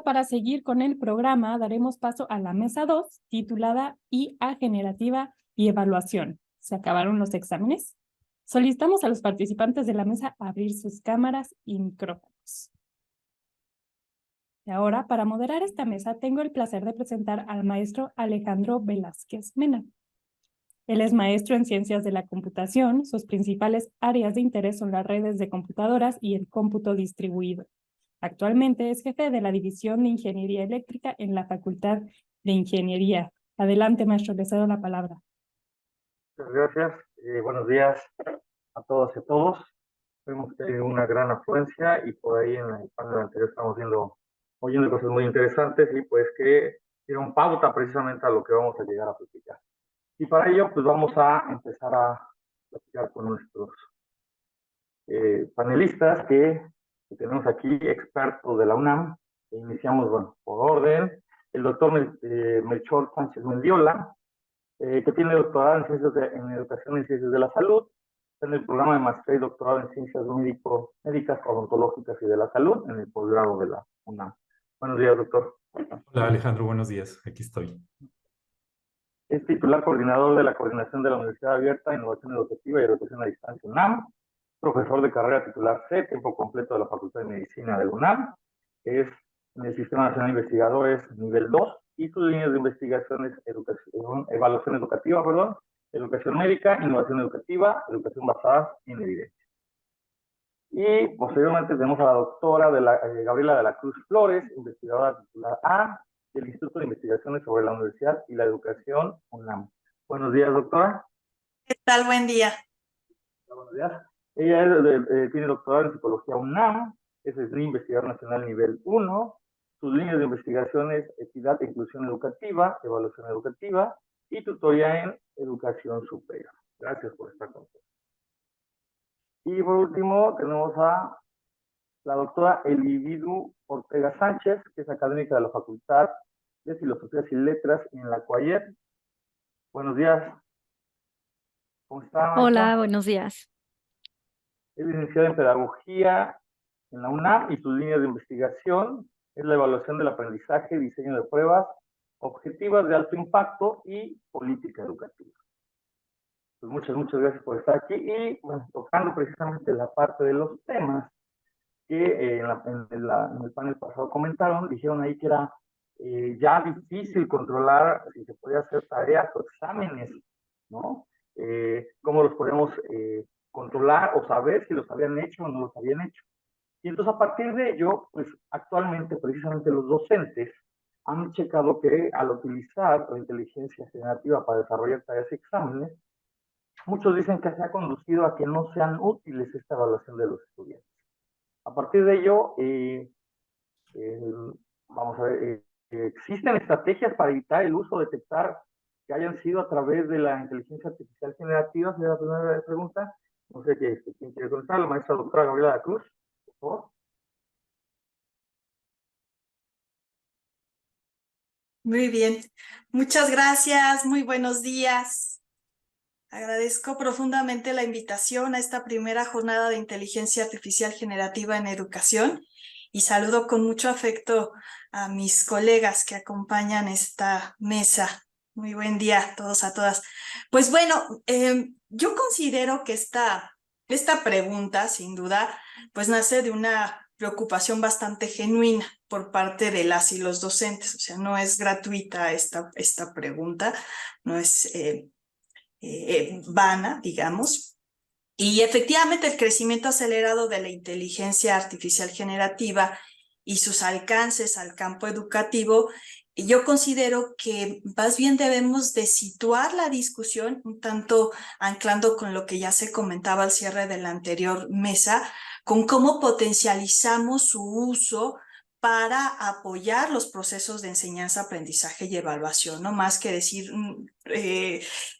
para seguir con el programa, daremos paso a la mesa 2, titulada IA Generativa y Evaluación. ¿Se acabaron los exámenes? Solicitamos a los participantes de la mesa a abrir sus cámaras y micrófonos. Y ahora, para moderar esta mesa, tengo el placer de presentar al maestro Alejandro Velázquez Mena. Él es maestro en Ciencias de la Computación. Sus principales áreas de interés son las redes de computadoras y el cómputo distribuido. Actualmente es jefe de la División de Ingeniería Eléctrica en la Facultad de Ingeniería. Adelante, maestro, le cedo la palabra. Muchas gracias. Buenos días a todas y a todos. Vemos que hay una gran afluencia y por ahí en el panel anterior estamos oyendo cosas muy interesantes y pues que dieron pauta precisamente a lo que vamos a llegar a platicar. Y para ello pues vamos a empezar a platicar con nuestros panelistas que tenemos aquí, expertos de la UNAM. Iniciamos, bueno, por orden, el doctor Melchor Sánchez Mendiola, que tiene doctorado en Educación y Ciencias de la Salud, en el programa de maestría y doctorado en Ciencias Médicas, Odontológicas y de la Salud, en el posgrado de la UNAM. Buenos días, doctor. Hola, Alejandro, buenos días. Aquí estoy. Es titular coordinador de la Coordinación de la Universidad Abierta, Innovación Educativa y Educación a Distancia UNAM, profesor de carrera titular C, tiempo completo de la Facultad de Medicina de la UNAM, es en el Sistema Nacional de Investigadores nivel 2, y sus líneas de investigación es evaluación educativa, educación médica, innovación educativa, educación basada en evidencia. Y posteriormente tenemos a la doctora Gabriela de la Cruz Flores, investigadora titular A del Instituto de Investigaciones sobre la Universidad y la Educación UNAM. Buenos días, doctora. ¿Qué tal? Buen día. Buenos días. Ella tiene doctorado en Psicología UNAM, es investigador nacional nivel 1. Sus líneas de investigación es Equidad e Inclusión Educativa, Evaluación Educativa y Tutoría en Educación Superior. Gracias por estar con nosotros. Y por último tenemos a la doctora Elividu Ortega Sánchez, que es académica de la Facultad de Filosofías y Letras en la CUAYET. Buenos días. ¿Cómo está? Hola, buenos días. Es licenciada en Pedagogía en la UNAM y sus líneas de investigación es la evaluación del aprendizaje, diseño de pruebas objetivas de alto impacto y política educativa. Pues muchas gracias por estar aquí y bueno, tocando precisamente la parte de los temas que en el panel pasado comentaron, dijeron ahí que era ya difícil controlar si se podía hacer tareas o exámenes, ¿no? ¿Cómo los podemos controlar o saber si los habían hecho o no los habían hecho? Y entonces a partir de ello, pues actualmente precisamente los docentes han checado que al utilizar la inteligencia generativa para desarrollar tareas y exámenes, muchos dicen que se ha conducido a que no sean útiles esta evaluación de los estudiantes. A partir de ello, vamos a ver, existen estrategias para evitar el uso o detectar que hayan sido a través de la inteligencia artificial generativa. Sería la primera pregunta. No sé quién quiere contestar, la maestra doctora Gabriela de la Cruz, por favor. Muy bien. Muchas gracias. Muy buenos días. Agradezco profundamente la invitación a esta primera jornada de inteligencia artificial generativa en educación y saludo con mucho afecto a mis colegas que acompañan esta mesa. Muy buen día a todos, a todas. Pues bueno, yo considero que esta pregunta, sin duda, pues nace de una preocupación bastante genuina por parte de las y los docentes. O sea, no es gratuita esta pregunta, no es vana, digamos. Y efectivamente el crecimiento acelerado de la inteligencia artificial generativa y sus alcances al campo educativo, yo considero que más bien debemos de situar la discusión, un tanto anclando con lo que ya se comentaba al cierre de la anterior mesa, con cómo potencializamos su uso para apoyar los procesos de enseñanza, aprendizaje y evaluación, no más que decir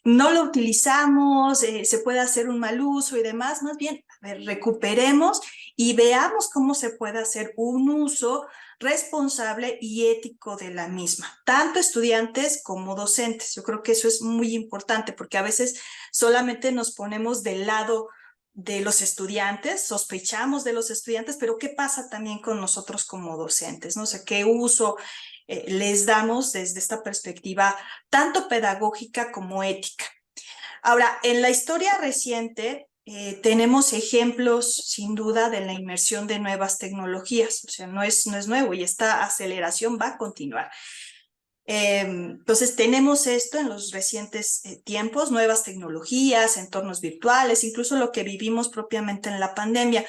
no lo utilizamos, se puede hacer un mal uso y demás. Más bien, a ver, recuperemos y veamos cómo se puede hacer un uso responsable y ético de la misma, tanto estudiantes como docentes. Yo creo que eso es muy importante porque a veces solamente nos ponemos del lado de los estudiantes, sospechamos de los estudiantes, pero ¿qué pasa también con nosotros como docentes? No sé qué uso les damos desde esta perspectiva tanto pedagógica como ética. Ahora, en la historia reciente tenemos ejemplos sin duda de la inmersión de nuevas tecnologías, o sea, no es nuevo y esta aceleración va a continuar. Entonces tenemos esto en los recientes tiempos, nuevas tecnologías, entornos virtuales, incluso lo que vivimos propiamente en la pandemia,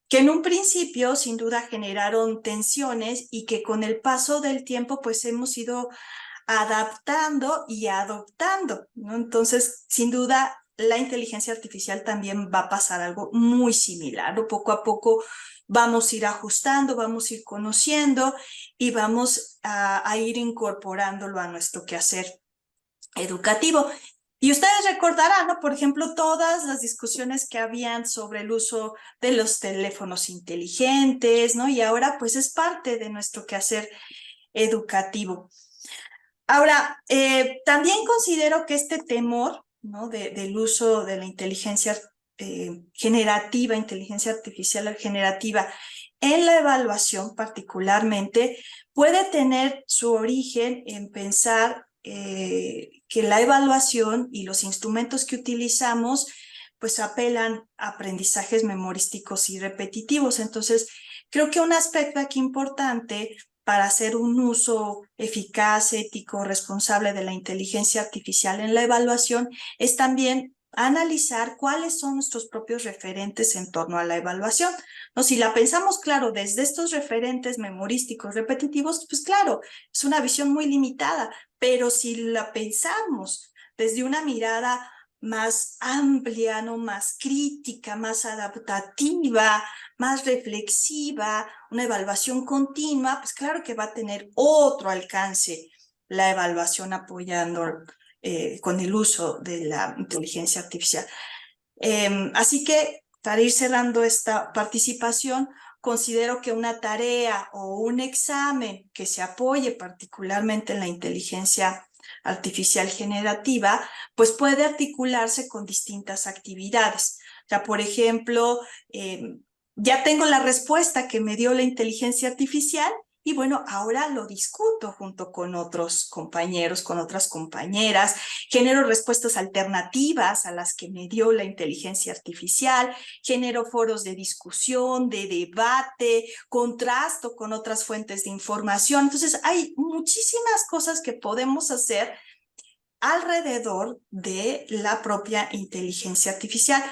que en un principio sin duda generaron tensiones y que con el paso del tiempo pues hemos ido adaptando y adoptando, ¿no? Entonces, sin duda, la inteligencia artificial también va a pasar algo muy similar, ¿no? Poco a poco vamos a ir ajustando, vamos a ir conociendo y vamos a ir incorporándolo a nuestro quehacer educativo. Y ustedes recordarán, ¿no? Por ejemplo, todas las discusiones que habían sobre el uso de los teléfonos inteligentes, ¿no? Y ahora pues es parte de nuestro quehacer educativo. Ahora, también considero que este temor, ¿no? del uso de la inteligencia generativa, inteligencia artificial generativa en la evaluación particularmente, puede tener su origen en pensar que la evaluación y los instrumentos que utilizamos pues apelan a aprendizajes memorísticos y repetitivos. Entonces, creo que un aspecto aquí importante para hacer un uso eficaz, ético, responsable de la inteligencia artificial en la evaluación es también analizar cuáles son nuestros propios referentes en torno a la evaluación. ¿No? Si la pensamos, claro, desde estos referentes memorísticos repetitivos, pues claro, es una visión muy limitada, pero si la pensamos desde una mirada más amplia, ¿no? Más crítica, más adaptativa, más reflexiva, una evaluación continua, pues claro que va a tener otro alcance la evaluación apoyando con el uso de la inteligencia artificial. Así que para ir cerrando esta participación, considero que una tarea o un examen que se apoye particularmente en la inteligencia artificial generativa, pues puede articularse con distintas actividades. O sea, por ejemplo, ya tengo la respuesta que me dio la inteligencia artificial y bueno, ahora lo discuto junto con otros compañeros, con otras compañeras, genero respuestas alternativas a las que me dio la inteligencia artificial, genero foros de discusión, de debate, contrasto con otras fuentes de información. Entonces, hay muchísimas cosas que podemos hacer alrededor de la propia inteligencia artificial.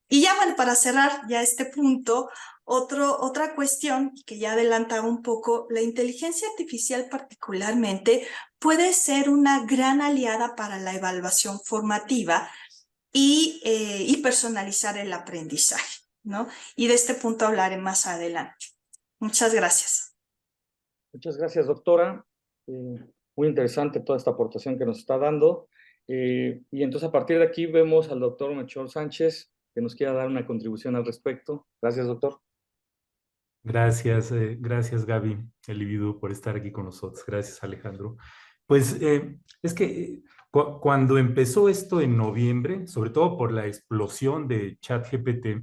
Y ya bueno, para cerrar ya este punto, otra cuestión que ya adelantaba un poco, la inteligencia artificial particularmente puede ser una gran aliada para la evaluación formativa y personalizar el aprendizaje, ¿no? Y de este punto hablaré más adelante. Muchas gracias. Muchas gracias, doctora. Muy interesante toda esta aportación que nos está dando. Y entonces a partir de aquí vemos al doctor Melchor Sánchez, que nos quiera dar una contribución al respecto. Gracias, doctor. Gracias, gracias Gaby, el individuo, por estar aquí con nosotros. Gracias, Alejandro. Pues es que cuando empezó esto en noviembre, sobre todo por la explosión de ChatGPT,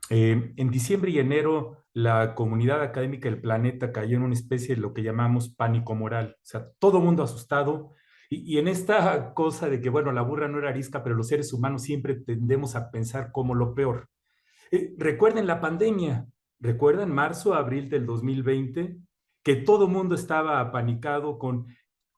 en diciembre y enero la comunidad académica del planeta cayó en una especie de lo que llamamos pánico moral. O sea, todo el mundo asustado. Y en esta cosa de que, bueno, la burra no era arisca, pero los seres humanos siempre tendemos a pensar como lo peor. Recuerden la pandemia, recuerdan marzo, abril del 2020, que todo el mundo estaba apanicado con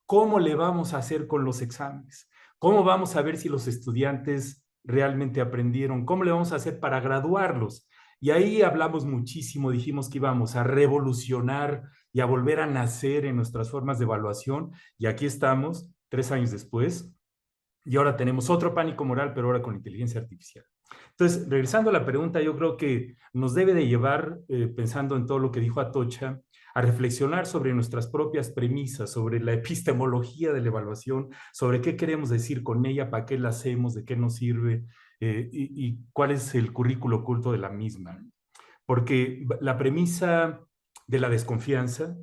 cómo le vamos a hacer con los exámenes, cómo vamos a ver si los estudiantes realmente aprendieron, cómo le vamos a hacer para graduarlos. Y ahí hablamos muchísimo, dijimos que íbamos a revolucionar y a volver a nacer en nuestras formas de evaluación. Y aquí estamos, 3 años después, y ahora tenemos otro pánico moral, pero ahora con inteligencia artificial. Entonces, regresando a la pregunta, yo creo que nos debe de llevar, pensando en todo lo que dijo Atocha, a reflexionar sobre nuestras propias premisas, sobre la epistemología de la evaluación, sobre qué queremos decir con ella, para qué la hacemos, de qué nos sirve y cuál es el currículo oculto de la misma. Porque la premisa de la desconfianza,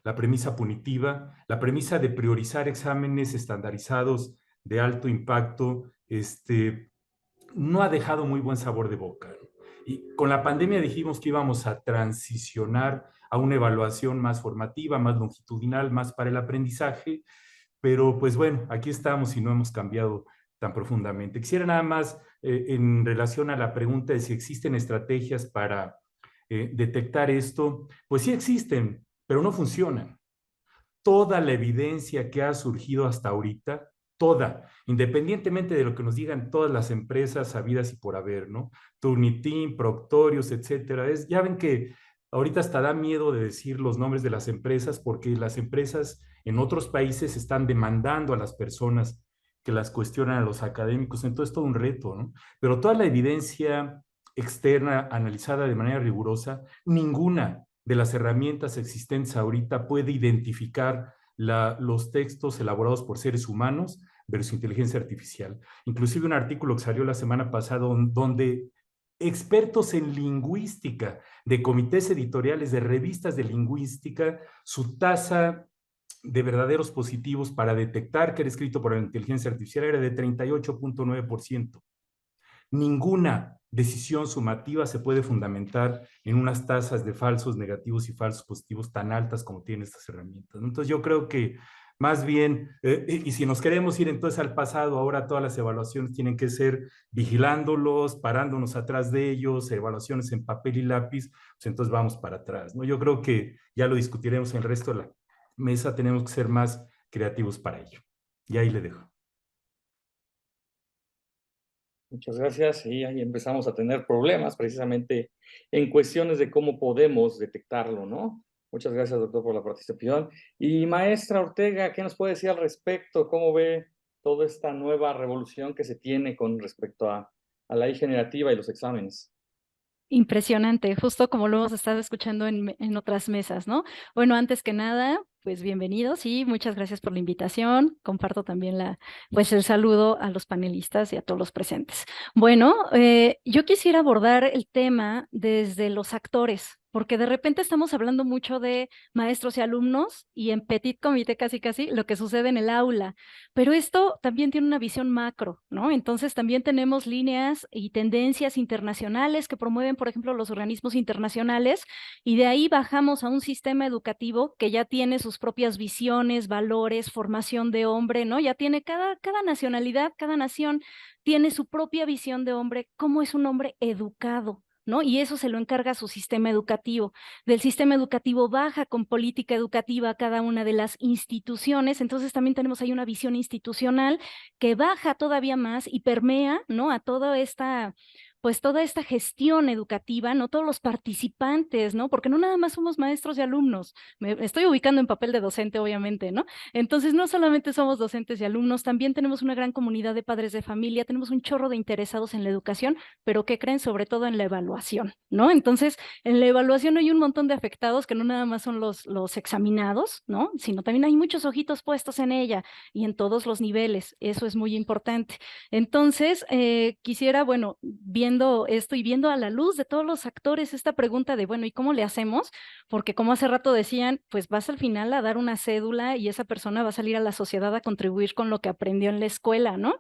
la premisa punitiva, la premisa de priorizar exámenes estandarizados de alto impacto, no ha dejado muy buen sabor de boca, ¿no? Y con la pandemia dijimos que íbamos a transicionar a una evaluación más formativa, más longitudinal, más para el aprendizaje, pero pues bueno, aquí estamos y no hemos cambiado tan profundamente. Quisiera nada más, en relación a la pregunta de si existen estrategias para detectar esto, pues sí existen, pero no funcionan. Toda la evidencia que ha surgido hasta ahorita, toda, independientemente de lo que nos digan todas las empresas habidas y por haber, ¿no? Turnitin, Proctorius, etcétera, ya ven que ahorita hasta da miedo de decir los nombres de las empresas porque las empresas en otros países están demandando a las personas que las cuestionan, a los académicos, entonces todo un reto, ¿no? Pero toda la evidencia externa analizada de manera rigurosa, ninguna de las herramientas existentes ahorita puede identificar los textos elaborados por seres humanos versus inteligencia artificial. Inclusive un artículo que salió la semana pasada donde expertos en lingüística, de comités editoriales, de revistas de lingüística, su tasa de verdaderos positivos para detectar que era escrito por la inteligencia artificial era de 38.9%. Ninguna decisión sumativa se puede fundamentar en unas tasas de falsos negativos y falsos positivos tan altas como tienen estas herramientas, ¿no? Entonces yo creo que más bien, y si nos queremos ir entonces al pasado, ahora todas las evaluaciones tienen que ser vigilándolos, parándonos atrás de ellos, evaluaciones en papel y lápiz, pues entonces vamos para atrás, ¿no? Yo creo que ya lo discutiremos en el resto de la mesa, tenemos que ser más creativos para ello. Y ahí le dejo. Muchas gracias. Y ahí empezamos a tener problemas precisamente en cuestiones de cómo podemos detectarlo, ¿no? Muchas gracias, doctor, por la participación. Y maestra Ortega, ¿qué nos puede decir al respecto? ¿Cómo ve toda esta nueva revolución que se tiene con respecto a la I generativa y los exámenes? Impresionante, justo como lo hemos estado escuchando en otras mesas, ¿no? Bueno, antes que nada, pues bienvenidos y muchas gracias por la invitación. Comparto también pues el saludo a los panelistas y a todos los presentes. Bueno, yo quisiera abordar el tema desde los actores, porque de repente estamos hablando mucho de maestros y alumnos y en petit comité casi lo que sucede en el aula, pero esto también tiene una visión macro, ¿no? Entonces también tenemos líneas y tendencias internacionales que promueven, por ejemplo, los organismos internacionales y de ahí bajamos a un sistema educativo que ya tiene sus propias visiones, valores, formación de hombre, ¿no? Ya tiene cada nacionalidad, cada nación tiene su propia visión de hombre, cómo es un hombre educado, ¿no? Y eso se lo encarga a su sistema educativo. Del sistema educativo baja con política educativa a cada una de las instituciones, entonces también tenemos ahí una visión institucional que baja todavía más y permea, ¿no? A toda esta gestión educativa, no todos los participantes, ¿no? Porque no nada más somos maestros y alumnos, me estoy ubicando en papel de docente, obviamente, ¿no? Entonces, no solamente somos docentes y alumnos, también tenemos una gran comunidad de padres de familia, tenemos un chorro de interesados en la educación, pero ¿qué creen? Sobre todo en la evaluación, ¿no? Entonces, en la evaluación hay un montón de afectados que no nada más son los examinados, ¿no? Sino también hay muchos ojitos puestos en ella y en todos los niveles, eso es muy importante. Entonces, quisiera, bueno, viendo esto y viendo a la luz de todos los actores esta pregunta de, bueno, ¿y cómo le hacemos? Porque como hace rato decían, pues vas al final a dar una cédula y esa persona va a salir a la sociedad a contribuir con lo que aprendió en la escuela, ¿no?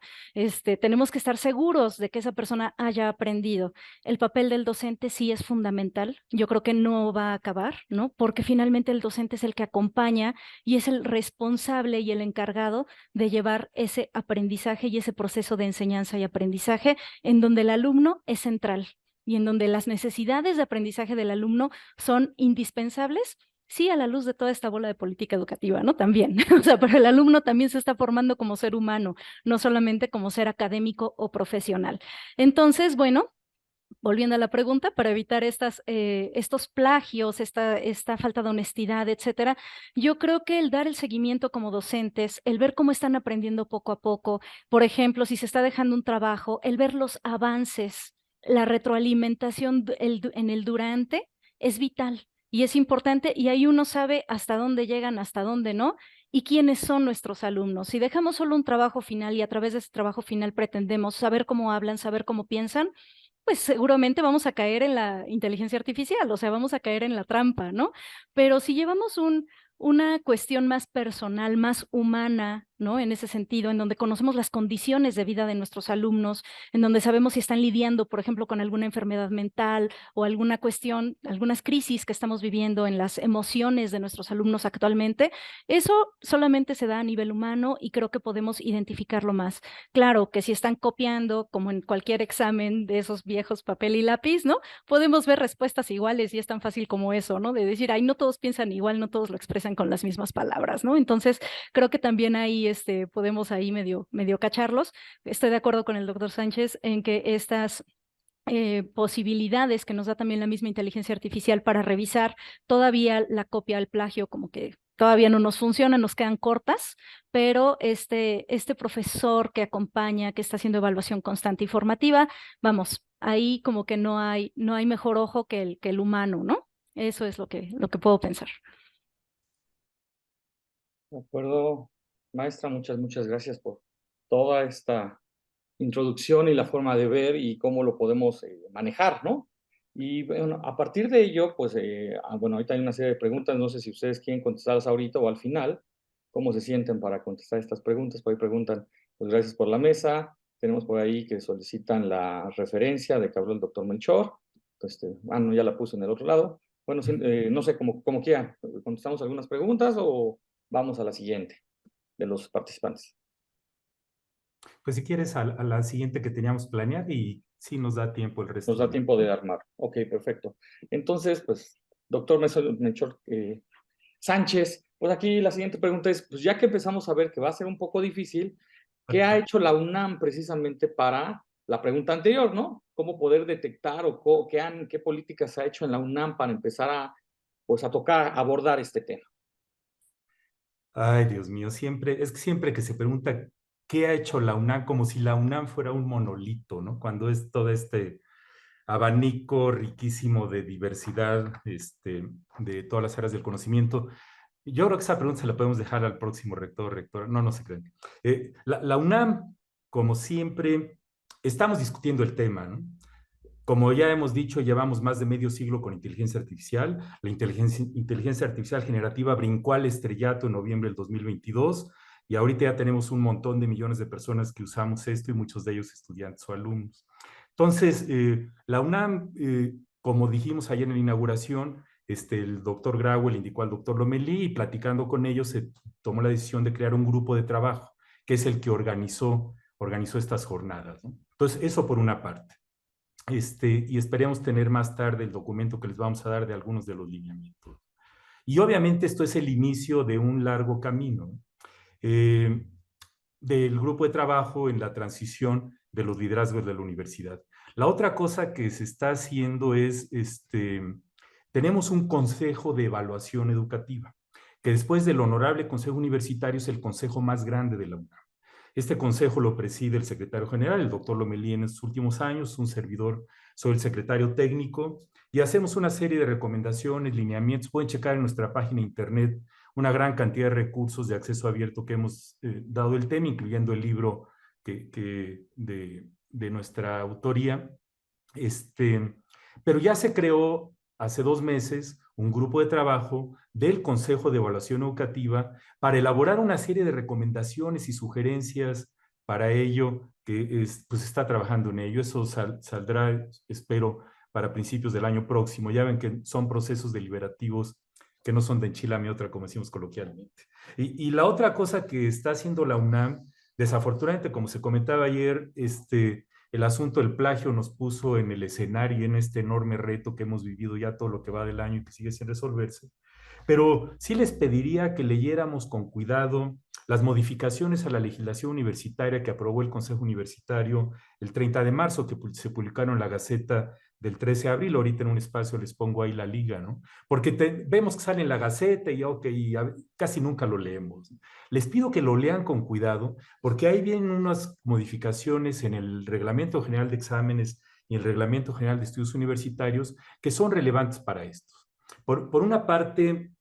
Tenemos que estar seguros de que esa persona haya aprendido. El papel del docente sí es fundamental. Yo creo que no va a acabar, ¿no? Porque finalmente el docente es el que acompaña y es el responsable y el encargado de llevar ese aprendizaje y ese proceso de enseñanza y aprendizaje en donde el alumno es central y en donde las necesidades de aprendizaje del alumno son indispensables, sí, a la luz de toda esta bola de política educativa, ¿no? También, o sea, pero el alumno también se está formando como ser humano, no solamente como ser académico o profesional. Entonces, bueno, volviendo a la pregunta, para evitar estos plagios, esta falta de honestidad, etcétera, yo creo que el dar el seguimiento como docentes, el ver cómo están aprendiendo poco a poco, por ejemplo, si se está dejando un trabajo, el ver los avances, la retroalimentación en el durante es vital y es importante y ahí uno sabe hasta dónde llegan, hasta dónde no y quiénes son nuestros alumnos. Si dejamos solo un trabajo final y a través de ese trabajo final pretendemos saber cómo hablan, saber cómo piensan, pues seguramente vamos a caer en la inteligencia artificial, o sea, vamos a caer en la trampa, ¿no? Pero si llevamos una cuestión más personal, más humana, ¿no? En ese sentido, en donde conocemos las condiciones de vida de nuestros alumnos, en donde sabemos si están lidiando, por ejemplo, con alguna enfermedad mental o alguna cuestión, algunas crisis que estamos viviendo en las emociones de nuestros alumnos actualmente. Eso solamente se da a nivel humano y creo que podemos identificarlo más. Claro que si están copiando, como en cualquier examen de esos viejos papel y lápiz, ¿no? Podemos ver respuestas iguales y es tan fácil como eso, ¿no? De decir, ay, no todos piensan igual, no todos lo expresan con las mismas palabras, ¿no? Entonces, creo que también ahí podemos ahí medio cacharlos. Estoy de acuerdo con el doctor Sánchez en que estas posibilidades que nos da también la misma inteligencia artificial para revisar todavía la copia al plagio, como que todavía no nos funciona, nos quedan cortas, pero este profesor que acompaña, que está haciendo evaluación constante y formativa, vamos, ahí como que no hay mejor ojo que el humano, ¿no? Eso es lo que puedo pensar. De acuerdo, maestra, muchas gracias por toda esta introducción y la forma de ver y cómo lo podemos manejar, ¿no? Y bueno, a partir de ello, pues, bueno, ahorita hay una serie de preguntas, no sé si ustedes quieren contestarlas ahorita o al final, cómo se sienten para contestar estas preguntas. Por ahí preguntan, pues gracias por la mesa, tenemos por ahí que solicitan la referencia de que habló el doctor Melchor, no, ya la puse en el otro lado. Bueno, no sé, como quieran, ¿contestamos algunas preguntas o vamos a la siguiente de los participantes? Pues si quieres a la siguiente que teníamos planeada y sí nos da tiempo el resto. Nos da tiempo de armar. Ok, perfecto. Entonces, pues, doctor Melchor Sánchez, pues aquí la siguiente pregunta es, pues ya que empezamos a ver que va a ser un poco difícil, ¿qué ha hecho la UNAM precisamente para la pregunta anterior, ¿no? ¿Cómo poder detectar o qué políticas se ha hecho en la UNAM para empezar a abordar este tema? Ay, Dios mío, siempre que se pregunta qué ha hecho la UNAM, como si la UNAM fuera un monolito, ¿no? Cuando es todo este abanico riquísimo de diversidad, de todas las áreas del conocimiento. Yo creo que esa pregunta se la podemos dejar al próximo rector, no se crean. La UNAM, como siempre, estamos discutiendo el tema, ¿no? Como ya hemos dicho, llevamos más de medio siglo con inteligencia artificial. La inteligencia artificial generativa brincó al estrellato en noviembre del 2022 y ahorita ya tenemos un montón de millones de personas que usamos esto y muchos de ellos estudiantes o alumnos. Entonces, la UNAM, como dijimos ayer en la inauguración, el doctor Grauel indicó al doctor Lomelí y platicando con ellos se tomó la decisión de crear un grupo de trabajo, que es el que organizó estas jornadas, ¿no? Entonces, eso por una parte. Y esperemos tener más tarde el documento que les vamos a dar de algunos de los lineamientos. Y obviamente esto es el inicio de un largo camino del grupo de trabajo en la transición de los liderazgos de la universidad. La otra cosa que se está haciendo es, tenemos un consejo de evaluación educativa, que después del honorable consejo universitario es el consejo más grande de la UNAM. Este consejo lo preside el secretario general, el doctor Lomelí en estos últimos años, un servidor, soy el secretario técnico, y hacemos una serie de recomendaciones, lineamientos, pueden checar en nuestra página internet una gran cantidad de recursos de acceso abierto que hemos dado el tema, incluyendo el libro de nuestra autoría. Pero ya se creó hace 2 meses un grupo de trabajo del Consejo de Evaluación Educativa para elaborar una serie de recomendaciones y sugerencias para ello, que pues está trabajando en ello. Eso saldrá, espero, para principios del año próximo. Ya ven que son procesos deliberativos que no son de enchilame otra, como decimos coloquialmente. Y la otra cosa que está haciendo la UNAM, desafortunadamente, como se comentaba ayer, el asunto del plagio nos puso en el escenario, en este enorme reto que hemos vivido ya todo lo que va del año y que sigue sin resolverse. Pero sí les pediría que leyéramos con cuidado las modificaciones a la legislación universitaria que aprobó el Consejo Universitario el 30 de marzo, que se publicaron en la Gaceta del 13 de abril. Ahorita en un espacio les pongo ahí la liga, ¿no? Porque vemos que sale en la Gaceta y casi nunca lo leemos. Les pido que lo lean con cuidado, porque ahí vienen unas modificaciones en el Reglamento General de Exámenes y el Reglamento General de Estudios Universitarios que son relevantes para esto. Por una parte,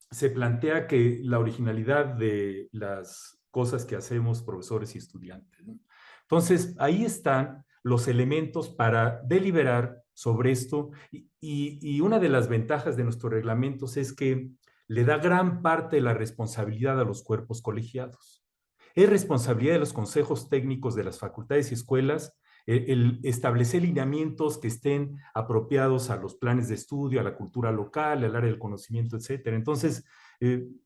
se plantea que la originalidad de las cosas que hacemos profesores y estudiantes, ¿no? Entonces, ahí están los elementos para deliberar sobre esto y una de las ventajas de nuestros reglamentos es que le da gran parte de la responsabilidad a los cuerpos colegiados. Es responsabilidad de los consejos técnicos de las facultades y escuelas el establecer lineamientos que estén apropiados a los planes de estudio, a la cultura local, al área del conocimiento, etcétera. Entonces,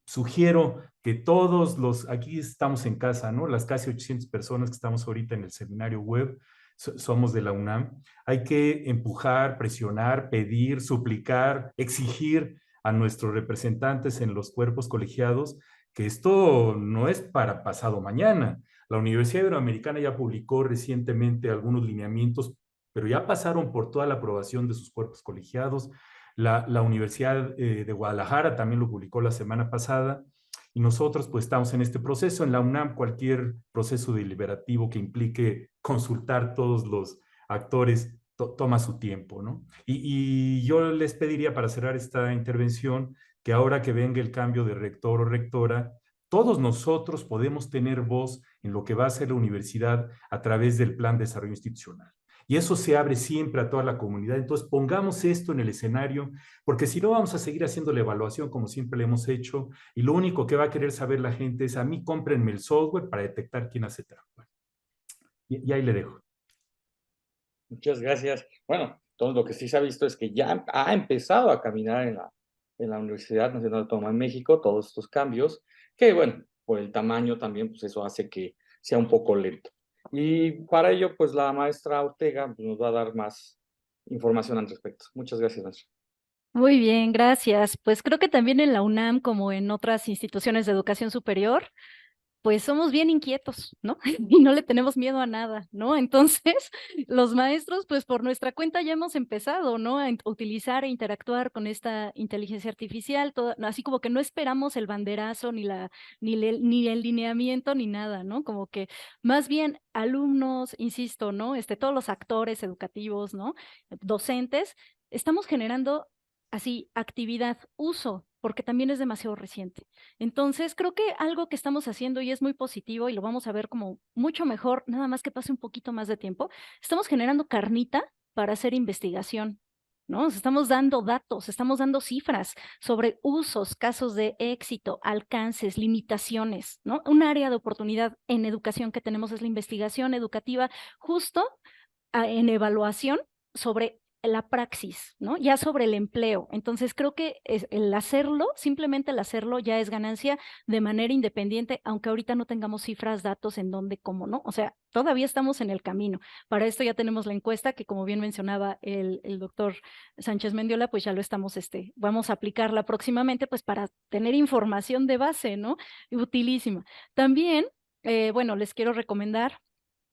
sugiero que todos aquí estamos en casa, ¿no? Las casi 800 personas que estamos ahorita en el seminario web, somos de la UNAM. Hay que empujar, presionar, pedir, suplicar, exigir a nuestros representantes en los cuerpos colegiados que esto no es para pasado mañana. La Universidad Iberoamericana ya publicó recientemente algunos lineamientos, pero ya pasaron por toda la aprobación de sus cuerpos colegiados. La Universidad de Guadalajara también lo publicó la semana pasada. Y nosotros pues estamos en este proceso. En la UNAM cualquier proceso deliberativo que implique consultar todos los actores toma su tiempo, ¿no? Y yo les pediría para cerrar esta intervención que ahora que venga el cambio de rector o rectora, todos nosotros podemos tener voz en lo que va a ser la universidad a través del Plan de Desarrollo Institucional. Y eso se abre siempre a toda la comunidad. Entonces, pongamos esto en el escenario, porque si no vamos a seguir haciendo la evaluación como siempre le hemos hecho, y lo único que va a querer saber la gente es, a mí cómprenme el software para detectar quién hace trampa. Y ahí le dejo. Muchas gracias. Bueno, todo lo que sí se ha visto es que ya ha empezado a caminar en la Universidad Nacional Autónoma de México todos estos cambios, que bueno, por el tamaño también, pues eso hace que sea un poco lento. Y para ello, pues la maestra Ortega nos va a dar más información al respecto. Muchas gracias, maestra. Muy bien, gracias. Pues creo que también en la UNAM, como en otras instituciones de educación superior, pues somos bien inquietos, ¿no? Y no le tenemos miedo a nada, ¿no? Entonces, los maestros, pues por nuestra cuenta ya hemos empezado, ¿no? A utilizar e interactuar con esta inteligencia artificial, así como que no esperamos el banderazo, ni el lineamiento, ni nada, ¿no? Como que más bien alumnos, insisto, ¿no? Todos los actores educativos, ¿no? Docentes, estamos generando así actividad, uso, porque también es demasiado reciente. Entonces, creo que algo que estamos haciendo y es muy positivo y lo vamos a ver como mucho mejor, nada más que pase un poquito más de tiempo, estamos generando carnita para hacer investigación, ¿no? Nos estamos dando datos, estamos dando cifras sobre usos, casos de éxito, alcances, limitaciones, ¿no? Un área de oportunidad en educación que tenemos es la investigación educativa, justo en evaluación sobre la praxis, ¿no? Ya sobre el empleo. Entonces, creo que el hacerlo, simplemente el hacerlo ya es ganancia de manera independiente, aunque ahorita no tengamos cifras, datos en dónde, cómo, ¿no? O sea, todavía estamos en el camino. Para esto ya tenemos la encuesta que, como bien mencionaba el doctor Sánchez Mendiola, pues ya lo estamos, vamos a aplicarla próximamente, pues para tener información de base, ¿no? Utilísima. También, bueno, les quiero recomendar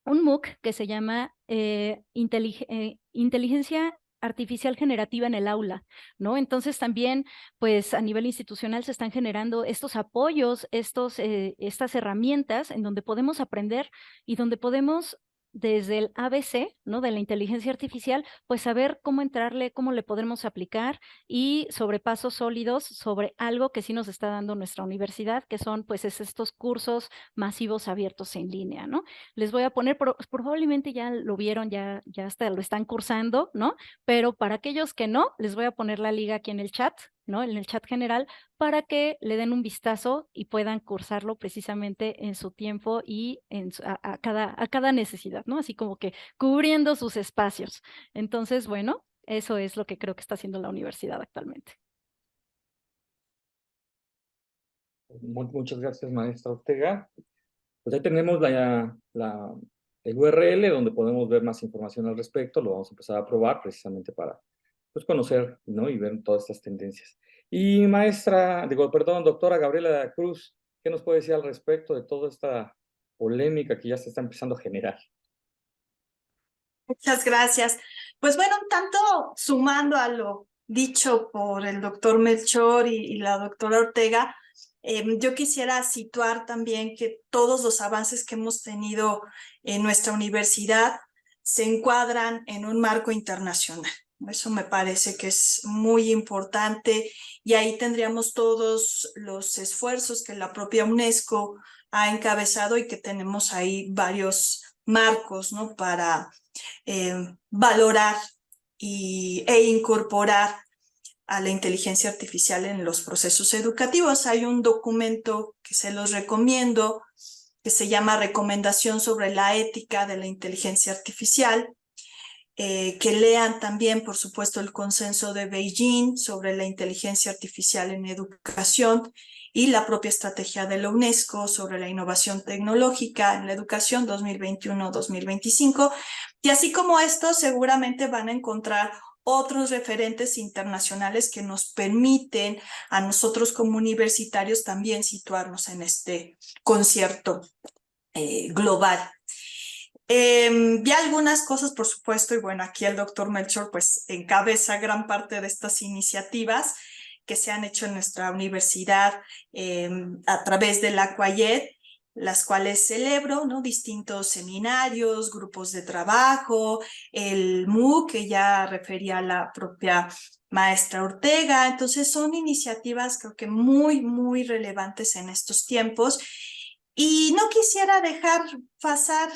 un MOOC que se llama Inteligencia Artificial Generativa en el Aula, ¿no? Entonces también, pues a nivel institucional se están generando estos apoyos, estas herramientas en donde podemos aprender y donde podemos desde el ABC, ¿no? De la inteligencia artificial, pues saber cómo entrarle, cómo le podemos aplicar y sobre pasos sólidos sobre algo que sí nos está dando nuestra universidad, que son pues estos cursos masivos abiertos en línea, ¿no? Les voy a poner, probablemente ya lo vieron, ya hasta lo están cursando, ¿no? Pero para aquellos que no, les voy a poner la liga aquí en el chat, ¿no? En el chat general, para que le den un vistazo y puedan cursarlo precisamente en su tiempo y a cada necesidad, ¿no? Así como que cubriendo sus espacios. Entonces, bueno, eso es lo que creo que está haciendo la universidad actualmente. Muchas gracias, maestra Ortega. Pues ahí tenemos el URL donde podemos ver más información al respecto. Lo vamos a empezar a probar precisamente para pues, conocer, ¿no? Y ver todas estas tendencias. Y doctora Gabriela Cruz, ¿qué nos puede decir al respecto de toda esta polémica que ya se está empezando a generar? Muchas gracias. Pues bueno, un tanto sumando a lo dicho por el doctor Melchor y la doctora Ortega, yo quisiera situar también que todos los avances que hemos tenido en nuestra universidad se encuadran en un marco internacional. Eso me parece que es muy importante y ahí tendríamos todos los esfuerzos que la propia UNESCO ha encabezado y que tenemos ahí varios marcos, ¿no? Para valorar e incorporar a la inteligencia artificial en los procesos educativos. Hay un documento que se los recomiendo que se llama Recomendación sobre la ética de la inteligencia artificial. Que lean también, por supuesto, el consenso de Beijing sobre la inteligencia artificial en educación y la propia estrategia de la UNESCO sobre la innovación tecnológica en la educación 2021-2025. Y así como esto, seguramente van a encontrar otros referentes internacionales que nos permiten a nosotros como universitarios también situarnos en este concierto global. Vi algunas cosas, por supuesto, y bueno, aquí el doctor Melchor pues encabeza gran parte de estas iniciativas que se han hecho en nuestra universidad a través de la CUAYED, las cuales celebro, ¿no? Distintos seminarios, grupos de trabajo, el MOOC que ya refería a la propia maestra Ortega. Entonces son iniciativas creo que muy relevantes en estos tiempos. Y no quisiera dejar pasar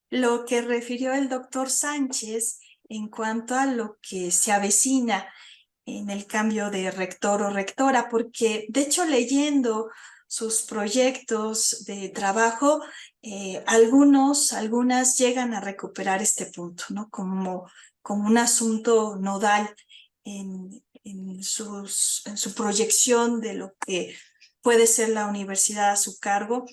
lo que refirió el doctor Sánchez en cuanto a lo que se avecina en el cambio de rector o rectora, porque de hecho leyendo sus proyectos de trabajo, algunas llegan a recuperar este punto, ¿no? Como un asunto nodal en su proyección de lo que puede ser la universidad a su cargo.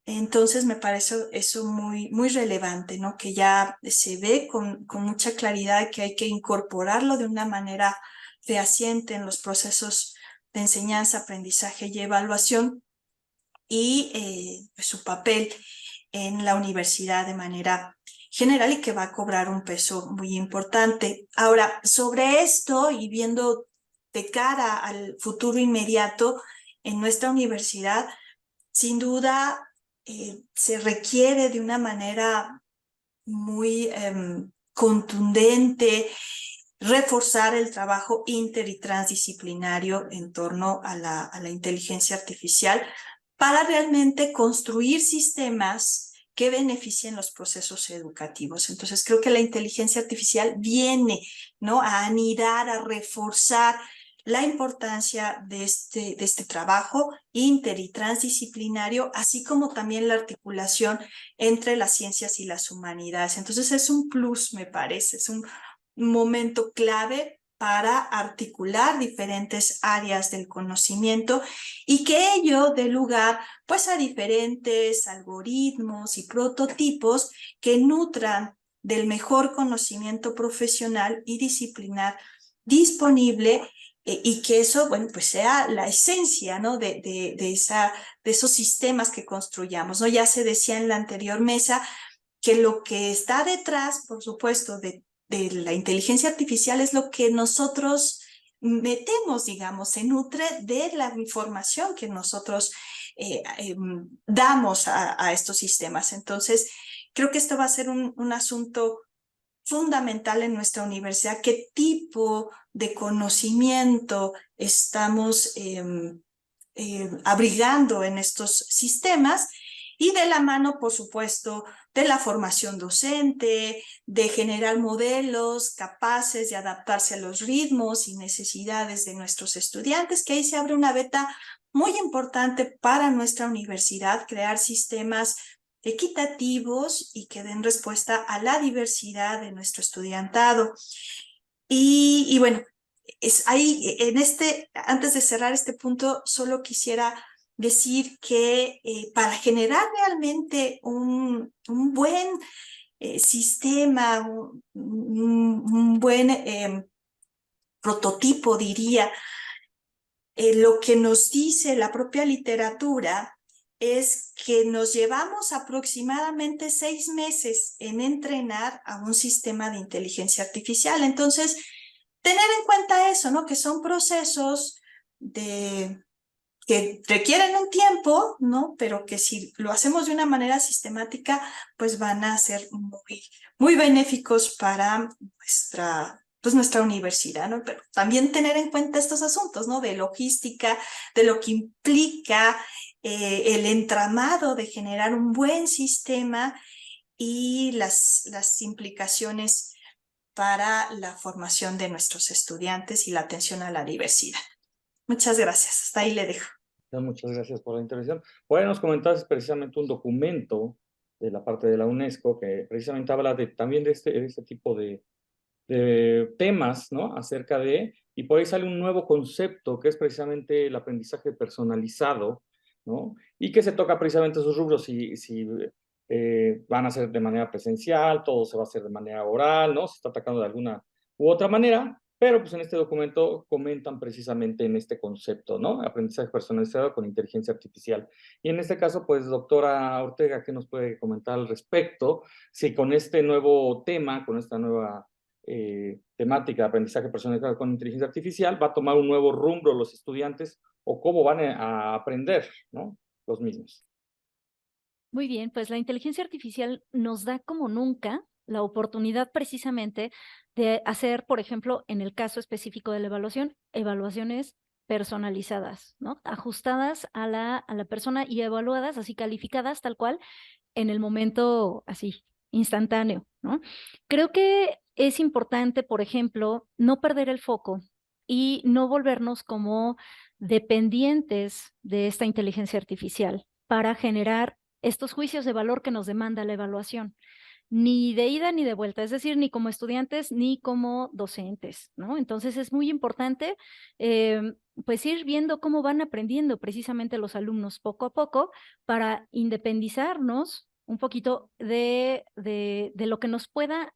Entonces me parece eso muy relevante, ¿no? Que ya se ve con mucha claridad que hay que incorporarlo de una manera fehaciente en los procesos de enseñanza, aprendizaje y evaluación y su papel en la universidad de manera general y que va a cobrar un peso muy importante. Ahora, sobre esto y viendo de cara al futuro inmediato en nuestra universidad, sin duda se requiere de una manera muy contundente reforzar el trabajo inter y transdisciplinario en torno a la inteligencia artificial para realmente construir sistemas que beneficien los procesos educativos. Entonces creo que la inteligencia artificial viene, ¿no?, a anidar, a reforzar la importancia de este trabajo inter y transdisciplinario, así como también la articulación entre las ciencias y las humanidades. Entonces es un plus, me parece, es un momento clave para articular diferentes áreas del conocimiento y que ello dé lugar pues a diferentes algoritmos y prototipos que nutran del mejor conocimiento profesional y disciplinar disponible y que eso, bueno, pues sea la esencia, ¿no?, de esos sistemas que construyamos, ¿no? Ya se decía en la anterior mesa que lo que está detrás, por supuesto, de la inteligencia artificial es lo que nosotros metemos, digamos, se nutre de la información que nosotros damos a estos sistemas. Entonces, creo que esto va a ser un asunto fundamental en nuestra universidad, qué tipo de conocimiento estamos abrigando en estos sistemas y de la mano, por supuesto, de la formación docente, de generar modelos capaces de adaptarse a los ritmos y necesidades de nuestros estudiantes, que ahí se abre una beta muy importante para nuestra universidad, crear sistemas equitativos y que den respuesta a la diversidad de nuestro estudiantado. Y bueno, es ahí, antes de cerrar este punto, solo quisiera decir que para generar realmente un buen sistema, un buen prototipo, diría, lo que nos dice la propia literatura es que nos llevamos aproximadamente 6 meses en entrenar a un sistema de inteligencia artificial. Entonces, tener en cuenta eso, ¿no?, que son procesos que requieren un tiempo, ¿no?, pero que si lo hacemos de una manera sistemática, pues van a ser muy benéficos para nuestra universidad, ¿no? Pero también tener en cuenta estos asuntos, ¿no?, de logística, de lo que implica el entramado de generar un buen sistema y las implicaciones para la formación de nuestros estudiantes y la atención a la diversidad. Muchas gracias. Hasta ahí le dejo. Muchas gracias por la intervención. Bueno, nos comentaste precisamente un documento de la parte de la UNESCO que precisamente habla también de este tipo de temas, ¿no? Acerca y por ahí sale un nuevo concepto que es precisamente el aprendizaje personalizado, ¿no? Y que se toca precisamente esos rubros, si van a ser de manera presencial, todo se va a hacer de manera oral, ¿no? Se está atacando de alguna u otra manera, pero pues en este documento comentan precisamente en este concepto, ¿no? Aprendizaje personalizado con inteligencia artificial. Y en este caso, pues, doctora Ortega, ¿qué nos puede comentar al respecto? Si con este nuevo tema, con esta nueva temática de aprendizaje personalizado con inteligencia artificial, va a tomar un nuevo rumbo los estudiantes o cómo van a aprender, ¿no? Los mismos. Muy bien, pues la inteligencia artificial nos da como nunca la oportunidad precisamente de hacer, por ejemplo, en el caso específico de la evaluación, evaluaciones personalizadas, ¿no? Ajustadas a la persona y evaluadas, así calificadas tal cual, en el momento así, instantáneo, ¿no? Creo que es importante, por ejemplo, no perder el foco y no volvernos como dependientes de esta inteligencia artificial para generar estos juicios de valor que nos demanda la evaluación, ni de ida ni de vuelta, es decir, ni como estudiantes ni como docentes, ¿no? Entonces es muy importante pues ir viendo cómo van aprendiendo precisamente los alumnos poco a poco para independizarnos un poquito de lo que nos pueda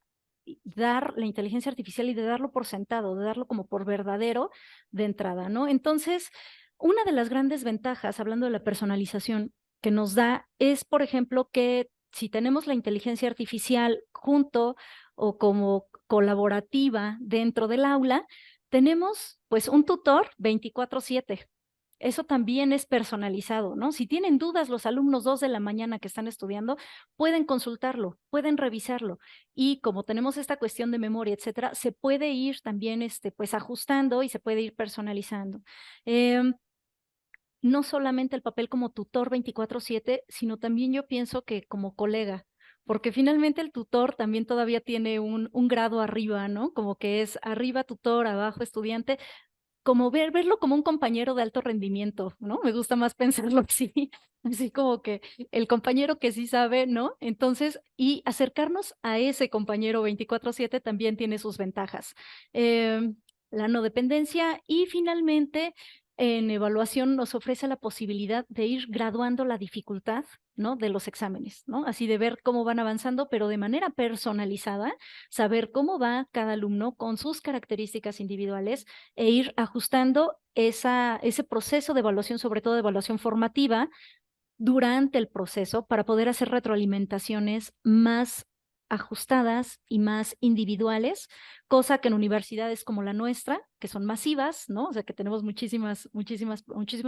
dar la inteligencia artificial y de darlo por sentado, de darlo como por verdadero de entrada, ¿no? Entonces, una de las grandes ventajas, hablando de la personalización, que nos da es, por ejemplo, que si tenemos la inteligencia artificial junto o como colaborativa dentro del aula, tenemos pues un tutor 24/7. Eso también es personalizado, ¿no? Si tienen dudas los alumnos 2 de la mañana que están estudiando, pueden consultarlo, pueden revisarlo. Y como tenemos esta cuestión de memoria, etcétera, se puede ir también pues ajustando y se puede ir personalizando. No solamente el papel como tutor 24/7, sino también yo pienso que como colega, porque finalmente el tutor también todavía tiene un grado arriba, ¿no? Como que es arriba tutor, abajo estudiante, como verlo como un compañero de alto rendimiento, ¿no? Me gusta más pensarlo así, así como que el compañero que sí sabe, ¿no? Entonces, y acercarnos a ese compañero 24/7 también tiene sus ventajas. La no dependencia y finalmente en evaluación nos ofrece la posibilidad de ir graduando la dificultad, ¿no? De los exámenes, ¿no? Así de ver cómo van avanzando, pero de manera personalizada, saber cómo va cada alumno con sus características individuales e ir ajustando ese proceso de evaluación, sobre todo de evaluación formativa, durante el proceso para poder hacer retroalimentaciones más ajustadas y más individuales, cosa que en universidades como la nuestra, que son masivas, ¿no? O sea, que tenemos muchísimos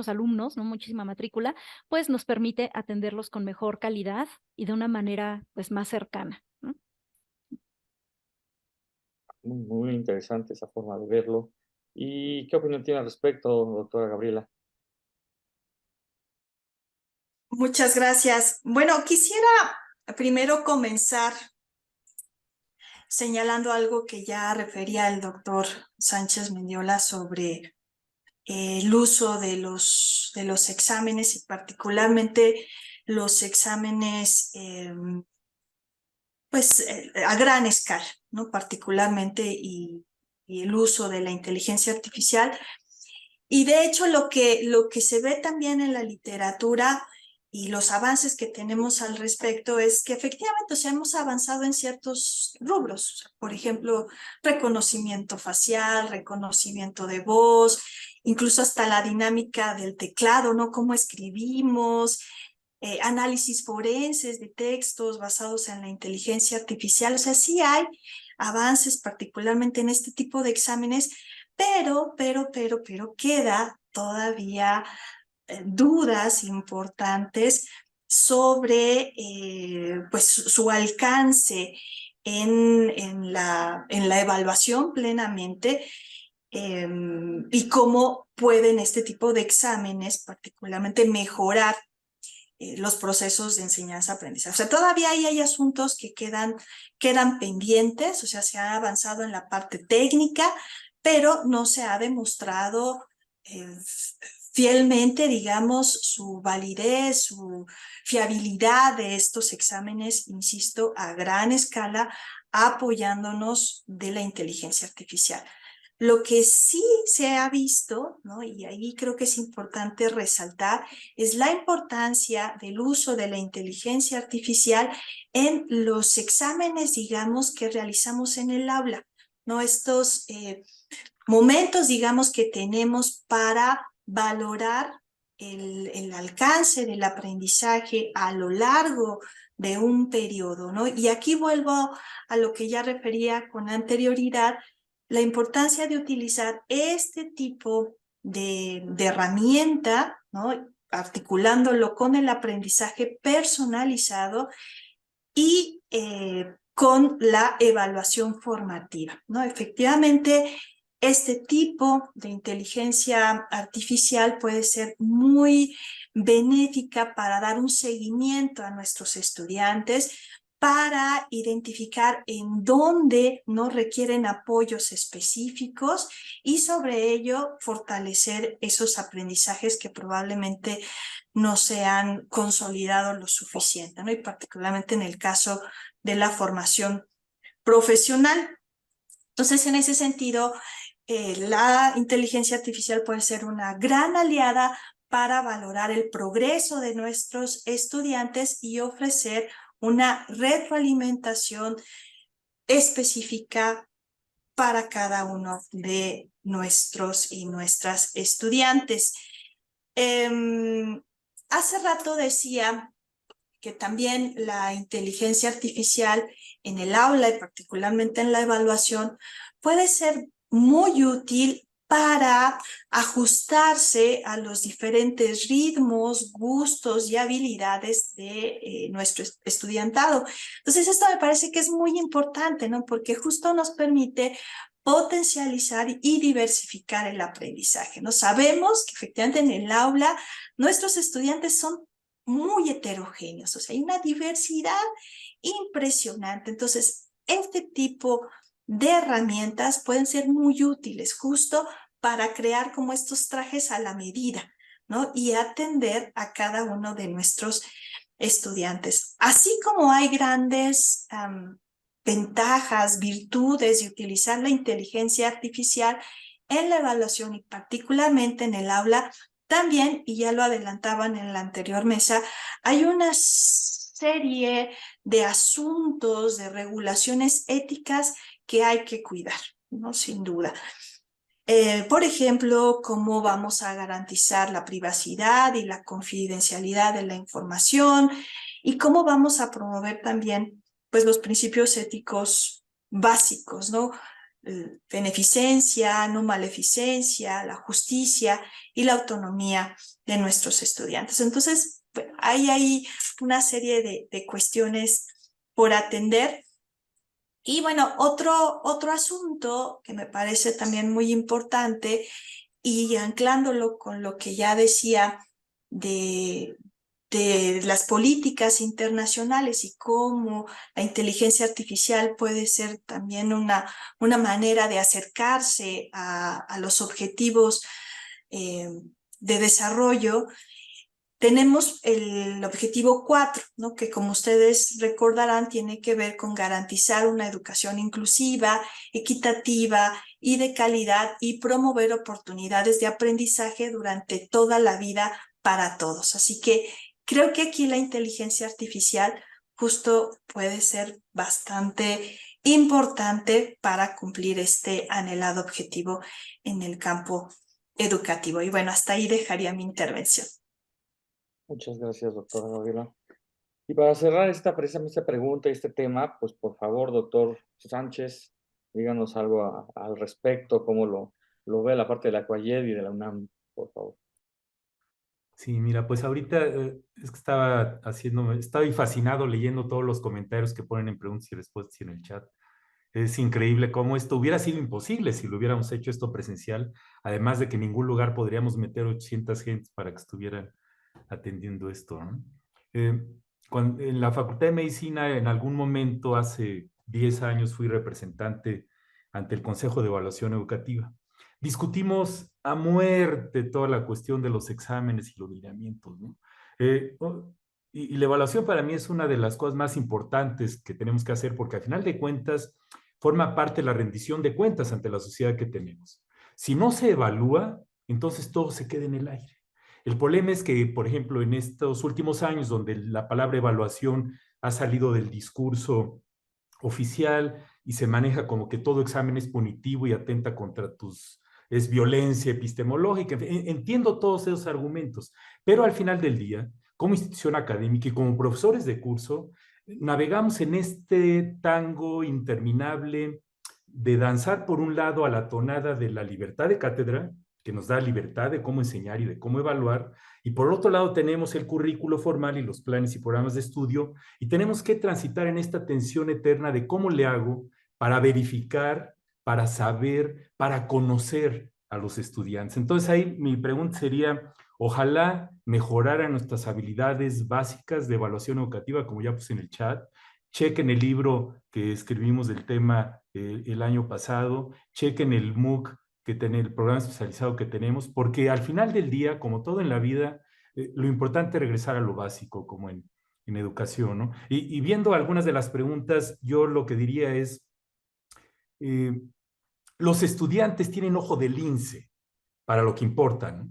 alumnos, ¿no? Muchísima matrícula, pues nos permite atenderlos con mejor calidad y de una manera, pues, más cercana, ¿no? Muy interesante esa forma de verlo. ¿Y qué opinión tiene al respecto, doctora Gabriela? Muchas gracias. Bueno, quisiera primero comenzar señalando algo que ya refería el doctor Sánchez Mendiola sobre el uso de los exámenes y particularmente los exámenes a gran escala, ¿no? Particularmente y el uso de la inteligencia artificial. Y de hecho lo que se ve también en la literatura y los avances que tenemos al respecto es que efectivamente, o sea, hemos avanzado en ciertos rubros. Por ejemplo, reconocimiento facial, reconocimiento de voz, incluso hasta la dinámica del teclado, ¿no? Cómo escribimos, análisis forenses de textos basados en la inteligencia artificial. O sea, sí hay avances particularmente en este tipo de exámenes, pero queda todavía dudas importantes sobre pues su alcance en la evaluación plenamente y cómo pueden este tipo de exámenes particularmente mejorar los procesos de enseñanza-aprendizaje. O sea, todavía ahí hay asuntos que quedan pendientes, o sea, se ha avanzado en la parte técnica, pero no se ha demostrado fielmente, digamos, su validez, su fiabilidad de estos exámenes, insisto, a gran escala, apoyándonos de la inteligencia artificial. Lo que sí se ha visto, ¿no? Y ahí creo que es importante resaltar, es la importancia del uso de la inteligencia artificial en los exámenes, digamos, que realizamos en el aula, ¿no? Estos momentos, digamos, que tenemos para valorar el alcance del aprendizaje a lo largo de un periodo, ¿no? Y aquí vuelvo a lo que ya refería con anterioridad, la importancia de utilizar este tipo de herramienta, ¿no? Articulándolo con el aprendizaje personalizado y con la evaluación formativa, ¿no? Efectivamente, este tipo de inteligencia artificial puede ser muy benéfica para dar un seguimiento a nuestros estudiantes, para identificar en dónde no requieren apoyos específicos y sobre ello fortalecer esos aprendizajes que probablemente no se han consolidado lo suficiente, ¿no? Y particularmente en el caso de la formación profesional. Entonces, en ese sentido, la inteligencia artificial puede ser una gran aliada para valorar el progreso de nuestros estudiantes y ofrecer una retroalimentación específica para cada uno de nuestros y nuestras estudiantes. Hace rato decía que también la inteligencia artificial en el aula y particularmente en la evaluación puede ser muy útil para ajustarse a los diferentes ritmos, gustos y habilidades de nuestro estudiantado. Entonces, esto me parece que es muy importante, ¿no? Porque justo nos permite potencializar y diversificar el aprendizaje, ¿no? Sabemos que efectivamente en el aula nuestros estudiantes son muy heterogéneos, o sea, hay una diversidad impresionante. Entonces, este tipo de herramientas pueden ser muy útiles justo para crear como estos trajes a la medida, ¿no? Y atender a cada uno de nuestros estudiantes. Así como hay grandes ventajas, virtudes de utilizar la inteligencia artificial en la evaluación y particularmente en el aula, también, y ya lo adelantaban en la anterior mesa, hay una serie de asuntos, de regulaciones éticas que hay que cuidar, ¿no? Sin duda. Por ejemplo, cómo vamos a garantizar la privacidad y la confidencialidad de la información y cómo vamos a promover también pues, los principios éticos básicos, ¿no? Beneficencia, no maleficencia, la justicia y la autonomía de nuestros estudiantes. Entonces, hay una serie de cuestiones por atender. Y bueno, otro asunto que me parece también muy importante y anclándolo con lo que ya decía de las políticas internacionales y cómo la inteligencia artificial puede ser también una manera de acercarse a los objetivos de desarrollo. Tenemos el objetivo 4, ¿no? Que como ustedes recordarán tiene que ver con garantizar una educación inclusiva, equitativa y de calidad y promover oportunidades de aprendizaje durante toda la vida para todos. Así que creo que aquí la inteligencia artificial justo puede ser bastante importante para cumplir este anhelado objetivo en el campo educativo. Y bueno, hasta ahí dejaría mi intervención. Muchas gracias, doctora Gabriela. Y para cerrar precisamente esta pregunta y este tema, pues por favor, doctor Sánchez, díganos algo al respecto, cómo lo ve la parte de la CUAYED y de la UNAM, por favor. Sí, mira, pues ahorita es que estaba fascinado leyendo todos los comentarios que ponen en preguntas y respuestas y en el chat. Es increíble cómo esto hubiera sido imposible si lo hubiéramos hecho esto presencial, además de que en ningún lugar podríamos meter 800 gentes para que estuvieran atendiendo esto, ¿no? En la Facultad de Medicina, en algún momento, hace 10 años, fui representante ante el Consejo de Evaluación Educativa. discutimos a muerte toda la cuestión de los exámenes y los lineamientos, ¿no? Y la evaluación para mí es una de las cosas más importantes que tenemos que hacer porque al final de cuentas forma parte de la rendición de cuentas ante la sociedad que tenemos. Si no se evalúa, entonces todo se queda en el aire. El problema es que, por ejemplo, en estos últimos años, donde la palabra evaluación ha salido del discurso oficial y se maneja como que todo examen es punitivo y atenta contra es violencia epistemológica. Entiendo todos esos argumentos, pero al final del día, como institución académica y como profesores de curso, navegamos en este tango interminable de danzar por un lado a la tonada de la libertad de cátedra, que nos da libertad de cómo enseñar y de cómo evaluar, y por otro lado tenemos el currículo formal y los planes y programas de estudio, y tenemos que transitar en esta tensión eterna de cómo le hago para verificar, para saber, para conocer a los estudiantes. Entonces ahí mi pregunta sería, ojalá mejoraran nuestras habilidades básicas de evaluación educativa, como ya puse en el chat. Chequen el libro que escribimos del tema el año pasado, chequen el MOOC el programa especializado que tenemos, porque al final del día, como todo en la vida, lo importante es regresar a lo básico, como en educación, ¿no? Y viendo algunas de las preguntas, yo lo que diría es, los estudiantes tienen ojo de lince para lo que importa, ¿no?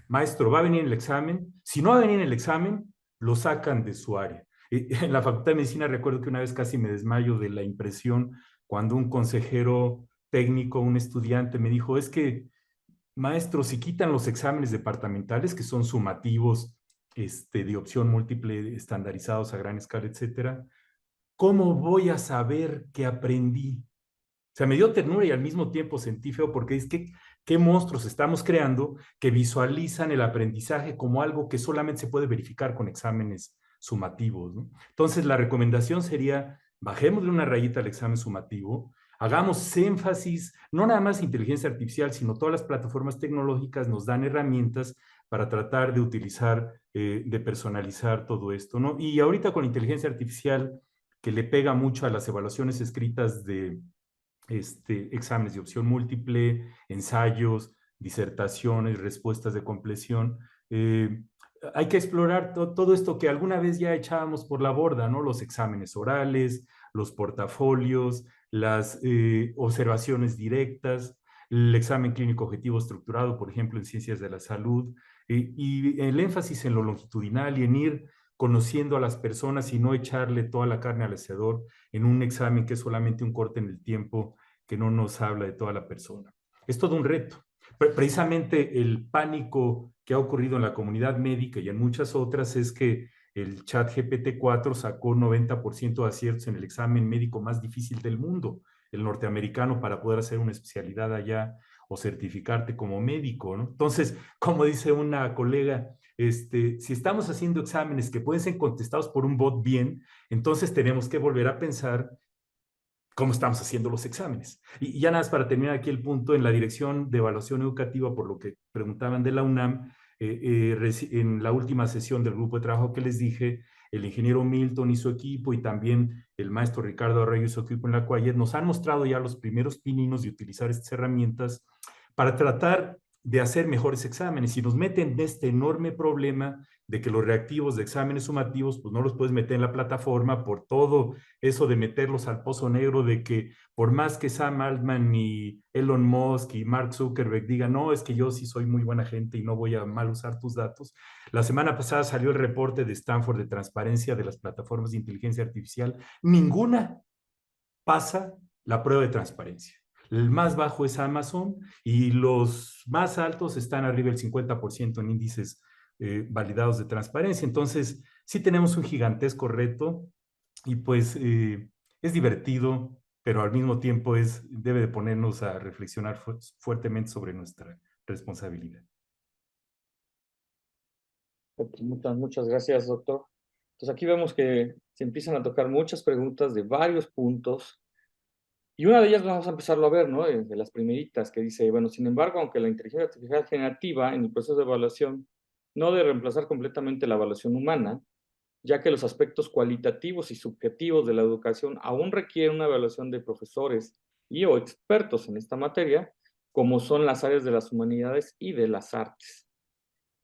Maestro, ¿va a venir el examen? Si no va a venir el examen, lo sacan de su área. En la Facultad de Medicina recuerdo que una vez casi me desmayo de la impresión cuando un consejero técnico, un estudiante me dijo, es que, maestro, si quitan los exámenes departamentales, que son sumativos, de opción múltiple, estandarizados a gran escala, etcétera, ¿cómo voy a saber que aprendí? O sea, me dio ternura y al mismo tiempo sentí feo porque es que qué monstruos estamos creando que visualizan el aprendizaje como algo que solamente se puede verificar con exámenes sumativos, ¿no? Entonces, la recomendación sería, bajémosle una rayita al examen sumativo, hagamos énfasis, no nada más inteligencia artificial, sino todas las plataformas tecnológicas nos dan herramientas para tratar de utilizar, de personalizar todo esto, ¿no? Y ahorita con inteligencia artificial, que le pega mucho a las evaluaciones escritas de exámenes de opción múltiple, ensayos, disertaciones, respuestas de compleción. Hay que explorar todo esto que alguna vez ya echábamos por la borda, ¿no? Los exámenes orales, los portafolios, las observaciones directas, el examen clínico objetivo estructurado, por ejemplo, en ciencias de la salud, y el énfasis en lo longitudinal y en ir conociendo a las personas y no echarle toda la carne al asador en un examen que es solamente un corte en el tiempo que no nos habla de toda la persona. Es todo un reto. Precisamente el pánico que ha ocurrido en la comunidad médica y en muchas otras es que el chat GPT-4 sacó 90% de aciertos en el examen médico más difícil del mundo, el norteamericano, para poder hacer una especialidad allá o certificarte como médico, ¿no? Entonces, como dice una colega, si estamos haciendo exámenes que pueden ser contestados por un bot bien, entonces tenemos que volver a pensar cómo estamos haciendo los exámenes. Y ya nada más para terminar aquí el punto, en la Dirección de Evaluación Educativa, por lo que preguntaban de la UNAM, en la última sesión del grupo de trabajo que les dije, el ingeniero Milton y su equipo y también el maestro Ricardo Arroyo y su equipo en la Cuayet nos han mostrado ya los primeros pininos de utilizar estas herramientas para tratar de hacer mejores exámenes y nos meten en este enorme problema de que los reactivos de exámenes sumativos pues no los puedes meter en la plataforma por todo eso de meterlos al pozo negro de que por más que Sam Altman y Elon Musk y Mark Zuckerberg digan, no, es que yo sí soy muy buena gente y no voy a mal usar tus datos. La semana pasada salió el reporte de Stanford de transparencia de las plataformas de inteligencia artificial. Ninguna pasa la prueba de transparencia. El más bajo es Amazon y los más altos están arriba del 50% en índices validados de transparencia. Entonces, sí tenemos un gigantesco reto y pues es divertido, pero al mismo tiempo debe de ponernos a reflexionar fuertemente sobre nuestra responsabilidad. Muchas gracias, doctor. Entonces aquí vemos que se empiezan a tocar muchas preguntas de varios puntos. Y una de ellas vamos a empezarlo a ver, ¿no? De las primeritas, que dice, bueno, sin embargo, aunque la inteligencia artificial generativa en el proceso de evaluación no debe reemplazar completamente la evaluación humana, ya que los aspectos cualitativos y subjetivos de la educación aún requieren una evaluación de profesores y o expertos en esta materia, como son las áreas de las humanidades y de las artes.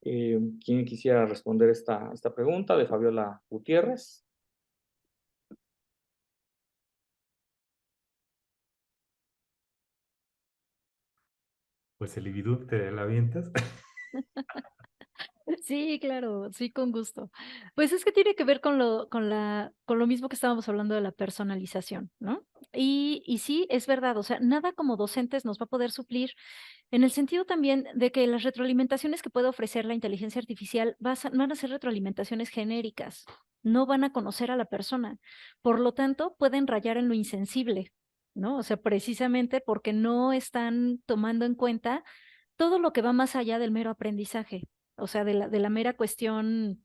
¿Quién quisiera responder esta pregunta? De Fabiola Gutiérrez. Pues el individuo te la avientas. Sí, claro, sí, con gusto. Pues es que tiene que ver con lo mismo que estábamos hablando de la personalización, ¿no? Y sí, es verdad, o sea, nada como docentes nos va a poder suplir en el sentido también de que las retroalimentaciones que puede ofrecer la inteligencia artificial van a ser retroalimentaciones genéricas, no van a conocer a la persona. Por lo tanto, pueden rayar en lo insensible, ¿no? O sea, precisamente porque no están tomando en cuenta todo lo que va más allá del mero aprendizaje, o sea, de la mera cuestión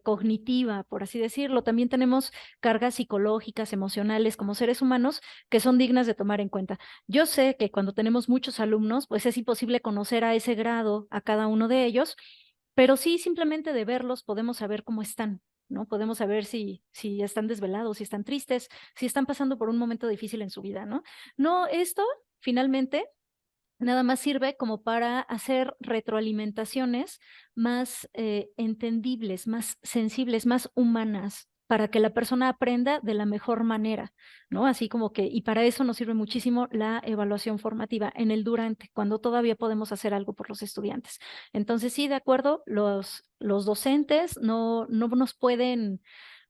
cognitiva, por así decirlo. También tenemos cargas psicológicas, emocionales, como seres humanos, que son dignas de tomar en cuenta. Yo sé que cuando tenemos muchos alumnos, pues es imposible conocer a ese grado a cada uno de ellos, pero sí simplemente de verlos podemos saber cómo están, ¿no? Podemos saber si están desvelados, si están tristes, si están pasando por un momento difícil en su vida, ¿no? No, esto finalmente nada más sirve como para hacer retroalimentaciones más entendibles, más sensibles, más humanas, para que la persona aprenda de la mejor manera, ¿no? Así como que, y para eso nos sirve muchísimo la evaluación formativa en el durante, cuando todavía podemos hacer algo por los estudiantes. Entonces, sí, de acuerdo, los docentes no nos pueden,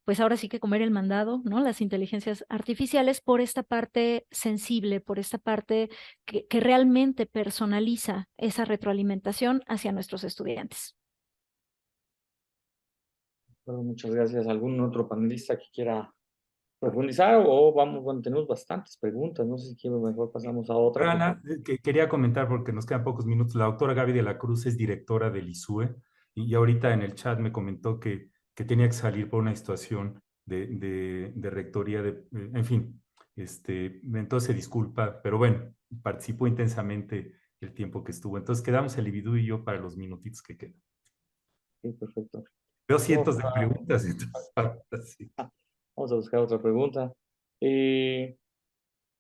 pues ahora sí que comer el mandado, ¿no? Las inteligencias artificiales por esta parte sensible, por esta parte que realmente personaliza esa retroalimentación hacia nuestros estudiantes. Bueno, muchas gracias. ¿Algún otro panelista que quiera profundizar? O bueno, tenemos bastantes preguntas. No sé si quiero, mejor pasamos a otra. Ana, que quería comentar porque nos quedan pocos minutos. La doctora Gaby de la Cruz es directora del ISUE y ahorita en el chat me comentó que tenía que salir por una situación de rectoría, en fin, entonces se disculpa, pero bueno, participó intensamente el tiempo que estuvo. Entonces quedamos el individuo y yo para los minutitos que quedan. Sí, perfecto. Veo cientos de preguntas. Entonces, sí. Vamos a buscar otra pregunta. Dice,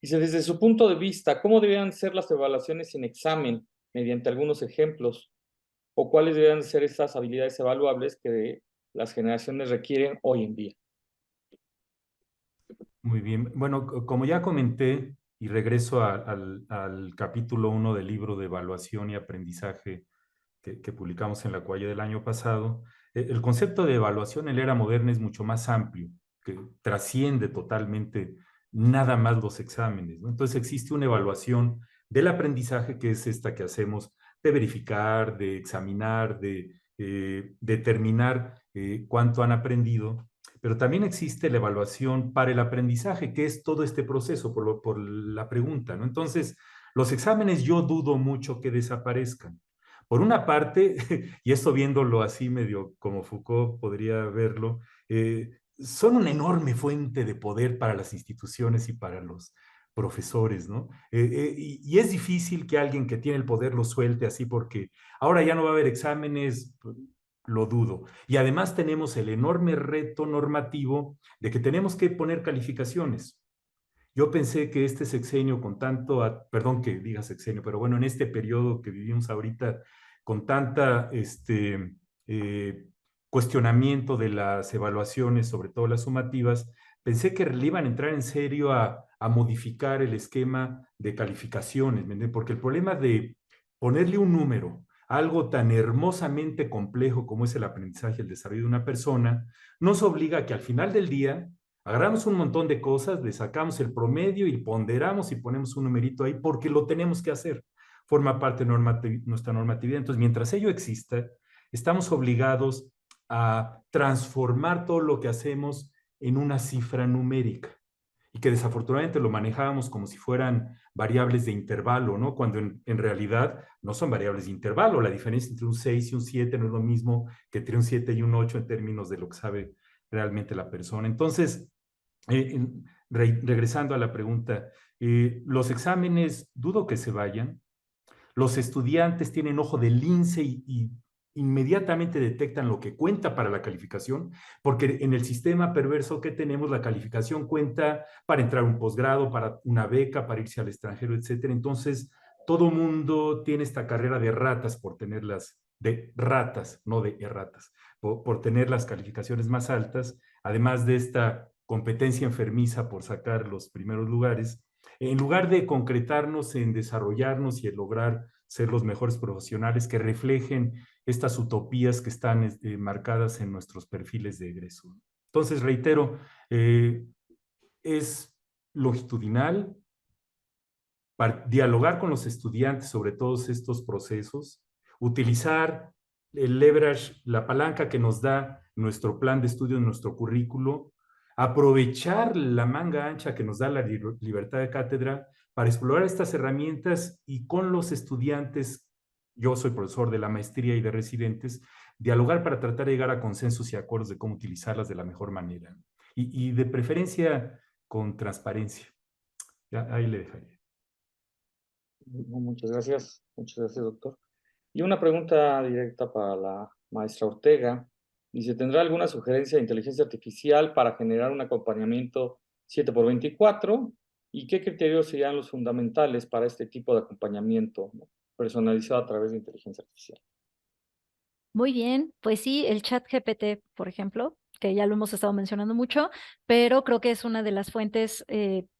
desde su punto de vista, ¿cómo deberían ser las evaluaciones sin examen mediante algunos ejemplos? ¿O cuáles deberían ser estas habilidades evaluables que las generaciones requieren hoy en día? Muy bien. Bueno, como ya comenté, y regreso al capítulo 1 del libro de evaluación y aprendizaje que publicamos en la Cualla del año pasado, el concepto de evaluación en la era moderna es mucho más amplio, que trasciende totalmente nada más los exámenes, ¿no? Entonces existe una evaluación del aprendizaje que es esta que hacemos de verificar, de examinar, de determinar cuánto han aprendido, pero también existe la evaluación para el aprendizaje, que es todo este proceso por la pregunta, ¿no? Entonces, los exámenes yo dudo mucho que desaparezcan. Por una parte, y esto viéndolo así medio como Foucault podría verlo, son una enorme fuente de poder para las instituciones y para los profesores, ¿no? Y es difícil que alguien que tiene el poder lo suelte así porque ahora ya no va a haber exámenes, lo dudo. Y además tenemos el enorme reto normativo de que tenemos que poner calificaciones. Yo pensé que este sexenio con tanto, perdón que diga sexenio, pero bueno, en este periodo que vivimos ahorita con tanta cuestionamiento de las evaluaciones, sobre todo las sumativas, pensé que le iban a entrar en serio a modificar el esquema de calificaciones, ¿me entiendes? Porque el problema de ponerle un número a algo tan hermosamente complejo como es el aprendizaje y el desarrollo de una persona, nos obliga a que al final del día agarramos un montón de cosas, le sacamos el promedio y ponderamos y ponemos un numerito ahí porque lo tenemos que hacer. Forma parte de nuestra normatividad. Entonces, mientras ello exista, estamos obligados a transformar todo lo que hacemos en una cifra numérica y que desafortunadamente lo manejábamos como si fueran variables de intervalo, ¿no? Cuando en realidad no son variables de intervalo. La diferencia entre un 6 y un 7 no es lo mismo que entre un 7 y un 8 en términos de lo que sabe realmente la persona. Entonces, regresando a la pregunta, los exámenes dudo que se vayan. Los estudiantes tienen ojo de lince y inmediatamente detectan lo que cuenta para la calificación, porque en el sistema perverso que tenemos, la calificación cuenta para entrar a un posgrado, para una beca, para irse al extranjero, etcétera. Entonces, todo mundo tiene esta carrera de ratas por tenerlas, de ratas, no de erratas, por tener las calificaciones más altas, además de esta competencia enfermiza por sacar los primeros lugares, en lugar de concretarnos en desarrollarnos y en lograr ser los mejores profesionales que reflejen estas utopías que están marcadas en nuestros perfiles de egreso. Entonces, reitero, es longitudinal, para dialogar con los estudiantes sobre todos estos procesos, utilizar el leverage, la palanca que nos da nuestro plan de estudio, nuestro currículo, aprovechar la manga ancha que nos da la libertad de cátedra para explorar estas herramientas y con los estudiantes, yo soy profesor de la maestría y de residentes, dialogar para tratar de llegar a consensos y acuerdos de cómo utilizarlas de la mejor manera. Y de preferencia con transparencia. Ya, ahí le dejaría. Muchas gracias, doctor. Y una pregunta directa para la maestra Ortega. Dice, ¿tendrá alguna sugerencia de inteligencia artificial para generar un acompañamiento 7x24? ¿Y qué criterios serían los fundamentales para este tipo de acompañamiento, ¿no?, personalizado a través de inteligencia artificial? Muy bien, pues sí, el chat GPT, por ejemplo, que ya lo hemos estado mencionando mucho, pero creo que es una de las fuentes,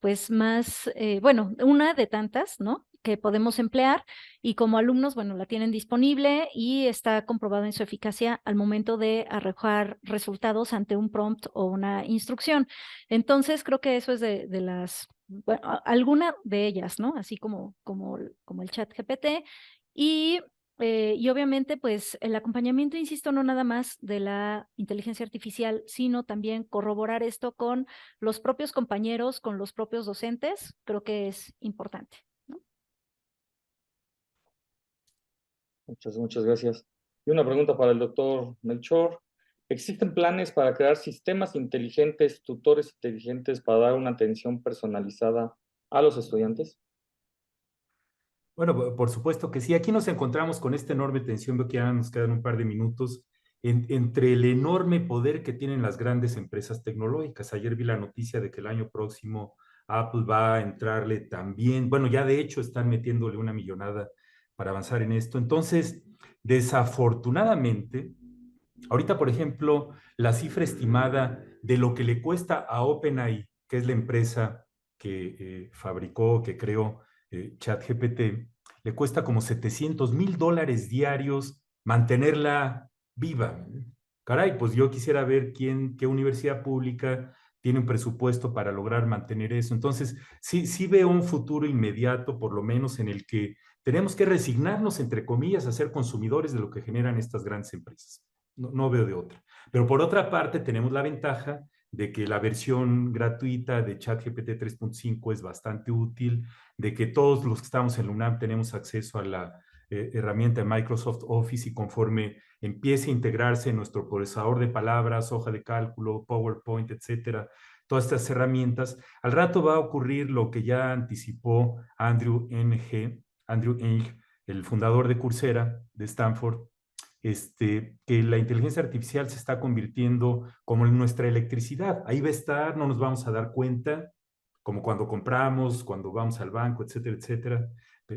pues más, bueno, una de tantas, ¿no?, que podemos emplear y como alumnos, bueno, la tienen disponible y está comprobado en su eficacia al momento de arrojar resultados ante un prompt o una instrucción. Entonces, creo que eso es de las, bueno, alguna de ellas, ¿no? Así como el chat GPT. Y obviamente, pues el acompañamiento, insisto, no nada más de la inteligencia artificial, sino también corroborar esto con los propios compañeros, con los propios docentes, creo que es importante, ¿no? Muchas gracias. Y una pregunta para el doctor Melchor. ¿Existen planes para crear sistemas inteligentes, tutores inteligentes para dar una atención personalizada a los estudiantes? Bueno, por supuesto que sí. Aquí nos encontramos con esta enorme tensión, veo que ya nos quedan un par de minutos, entre el enorme poder que tienen las grandes empresas tecnológicas. Ayer vi la noticia de que el año próximo Apple va a entrarle también, bueno, ya de hecho están metiéndole una millonada para avanzar en esto. Entonces, desafortunadamente, ahorita, por ejemplo, la cifra estimada de lo que le cuesta a OpenAI, que es la empresa que fabricó, que creó ChatGPT, le cuesta como $700,000 diarios mantenerla viva. Caray, pues yo quisiera ver qué universidad pública tiene un presupuesto para lograr mantener eso. Entonces, sí veo un futuro inmediato, por lo menos, en el que tenemos que resignarnos, entre comillas, a ser consumidores de lo que generan estas grandes empresas. No veo de otra. Pero por otra parte, tenemos la ventaja de que la versión gratuita de ChatGPT 3.5 es bastante útil, de que todos los que estamos en la UNAM tenemos acceso a la herramienta de Microsoft Office y conforme empiece a integrarse en nuestro procesador de palabras, hoja de cálculo, PowerPoint, etcétera, todas estas herramientas, al rato va a ocurrir lo que ya anticipó Andrew Ng, el fundador de Coursera, de Stanford, que la inteligencia artificial se está convirtiendo como en nuestra electricidad. Ahí va a estar, no nos vamos a dar cuenta, como cuando compramos, cuando vamos al banco, etcétera, etcétera,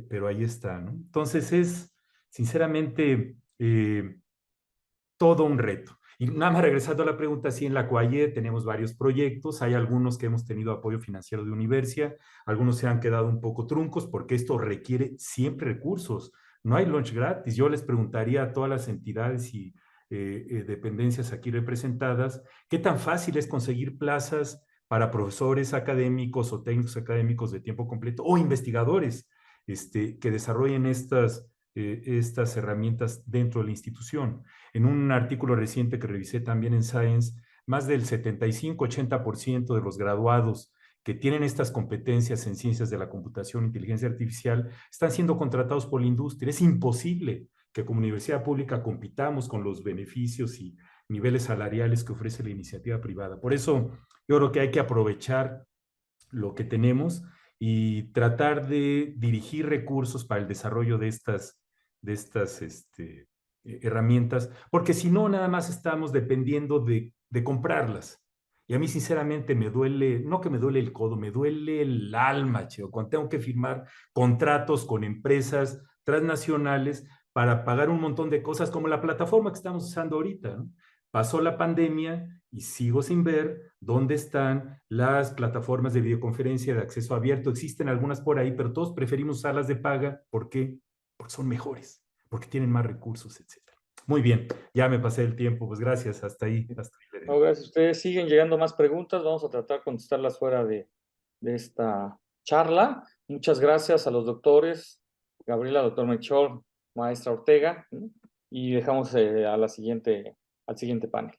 pero ahí está, ¿no? Entonces es, sinceramente, todo un reto. Y nada más regresando a la pregunta, sí, en la CUAYE tenemos varios proyectos, hay algunos que hemos tenido apoyo financiero de Universia, algunos se han quedado un poco truncos porque esto requiere siempre recursos. No hay lunch gratis. Yo les preguntaría a todas las entidades y dependencias aquí representadas, ¿qué tan fácil es conseguir plazas para profesores académicos o técnicos académicos de tiempo completo o investigadores que desarrollen estas herramientas dentro de la institución? En un artículo reciente que revisé también en Science, más del 75-80% de los graduados que tienen estas competencias en ciencias de la computación e inteligencia artificial están siendo contratados por la industria. Es imposible que como universidad pública compitamos con los beneficios y niveles salariales que ofrece la iniciativa privada. Por eso yo creo que hay que aprovechar lo que tenemos y tratar de dirigir recursos para el desarrollo de estas herramientas, porque si no, nada más estamos dependiendo de comprarlas. Y a mí sinceramente me duele, no que me duele el codo, me duele el alma, Cheo, cuando tengo que firmar contratos con empresas transnacionales para pagar un montón de cosas como la plataforma que estamos usando ahorita, ¿no? Pasó la pandemia y sigo sin ver dónde están las plataformas de videoconferencia de acceso abierto. Existen algunas por ahí, pero todos preferimos usarlas de paga. ¿Por qué? Porque son mejores, porque tienen más recursos, etcétera. Muy bien, ya me pasé el tiempo, pues gracias, hasta ahí. No, gracias a ustedes. Siguen llegando más preguntas, vamos a tratar de contestarlas fuera de esta charla. Muchas gracias a los doctores, Gabriela, doctor Melchor, maestra Ortega, ¿sí? Y dejamos al siguiente panel.